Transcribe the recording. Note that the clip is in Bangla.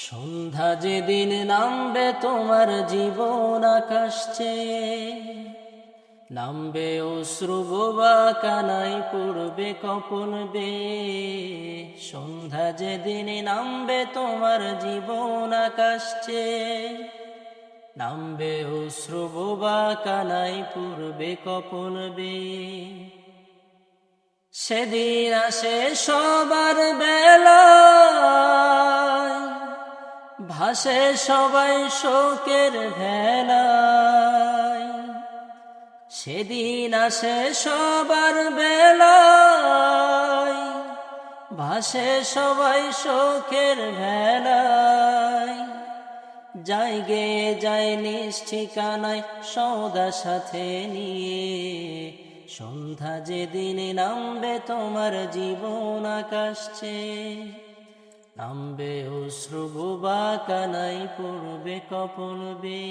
সন্ধ্যা যেদিন নামবে তোমার জীবন আকাশ চেয়ে, নামবে অশ্রু গোবা কানাই পড়বে কপন বে। সন্ধ্যা যেদিন নামবে তোমার জীবন আকাশ চেয়ে, নামবে অশ্রু গোবা কানাই পড়বে কপন বে। সেদিন আসে সবার বেলা, ভাসে সবাই শোকের ভেলায়। সেদিন আসে সবার বেলায়, ভাসে সবাই শোকের ভেলায়। যায় গে যায় নিজ ঠিকানায় সওদা সাথে নিয়ে। সন্ধ্যা যেদিন নামবে তোমার জীবন আকাশ চেয়ে, নামবে অশ্রু গোবা কানাই পড়বে কপন বে।